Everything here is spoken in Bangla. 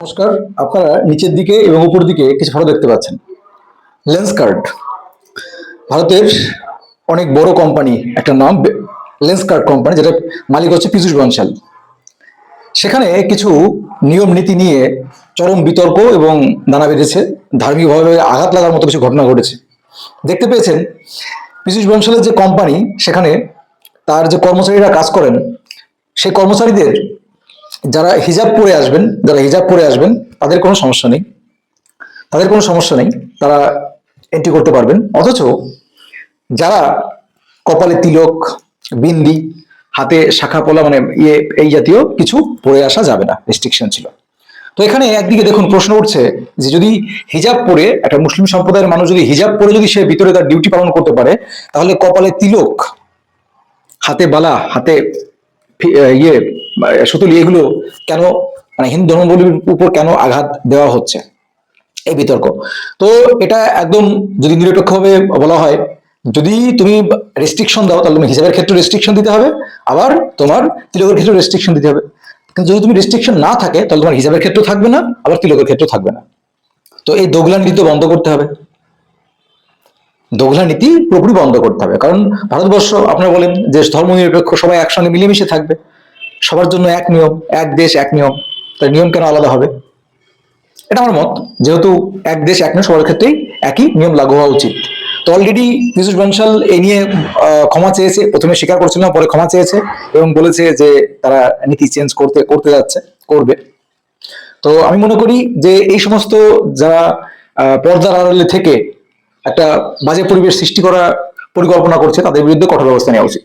নমস্কার। আপনারা নিচের দিকে এবং উপর দিকে কিছু ফটো দেখতে পাচ্ছেন। লেন্সকার্ট ভারতের অনেক বড় কোম্পানি, একটা নাম লেন্সকার্ট কোম্পানি, যেটা মালিক হচ্ছে পীযূষ বনশাল। সেখানে কিছু নিয়ম নীতি নিয়ে চরম বিতর্ক এবং দানা বেঁধেছে। ধার্মিকভাবে আঘাত লাগার মতো কিছু ঘটনা ঘটেছে। দেখতে পেয়েছেন পীযূষ বনশালের যে কোম্পানি, সেখানে তার যে কর্মচারীরা কাজ করেন, সেই কর্মচারীদের যারা হিজাব পরে আসবেন তাদের কোনো সমস্যা নেই, তারা এন্ট্রি করতে পারবেন। অথচ যারা কপালে তিলক, বিন্দি, হাতে শাখা পলা মানে এই জাতীয় কিছু পরে আসা যাবে না, রেস্ট্রিকশন ছিল। তো এখানে একদিকে দেখুন প্রশ্ন উঠছে যে যদি হিজাব পরে একটা মুসলিম সম্প্রদায়ের মানুষ যদি হিজাব পরে যদি সে ভিতরে তার ডিউটি পালন করতে পারে, তাহলে কপালে তিলক, হাতে বালা, হাতে ইয়ে সুতুলি, এগুলো কেন, মানে হিন্দু ধর্মাবলম্বীর উপর কেন আঘাত দেওয়া হচ্ছে, এই বিতর্ক। তো এটা একদম যদি নিরপেক্ষভাবে বলা হয়, যদি তুমি রেস্ট্রিকশন দাও তাহলে তুমি হিসাবের ক্ষেত্রে রেস্ট্রিকশন দিতে হবে, আবার তোমার তিলকের ক্ষেত্রে রেস্ট্রিকশন দিতে হবে। কিন্তু যদি তুমি রেস্ট্রিকশন না থাকে তাহলে তোমার হিসাবের ক্ষেত্রেও থাকবে না, আবার তিলকের ক্ষেত্রেও থাকবে না। তো এই দোগলা নীতি বন্ধ করতে হবে, দোগলা নীতি পুরোপুরি বন্ধ করতে হবে। কারণ ভারতবর্ষ, আপনারা বলেন যে ধর্মনিরপেক্ষ, সবাই একসঙ্গে মিলেমিশে থাকবে, সবার জন্য এক নিয়ম, এক দেশ এক নিয়ম, তার নিয়ম কেন আলাদা হবে? এটা আমার মত। যেহেতু এক দেশ এক নিয়ম, সবার ক্ষেত্রেই একই নিয়ম লাগু হওয়া উচিত। তো অলরেডি পীযূষ বনশাল এই নিয়ে ক্ষমা চেয়েছে, প্রথমে স্বীকার করছিল না, পরে ক্ষমা চেয়েছে এবং বলেছে যে তারা নীতি চেঞ্জ করতে করতে যাচ্ছে, করবে। তো আমি মনে করি যে এই সমস্ত যারা পর্দার আড়ালে থেকে একটা বাজে পরিবেশ সৃষ্টি করার পরিকল্পনা করছে, তাদের বিরুদ্ধে কঠোর ব্যবস্থা নেওয়া উচিত।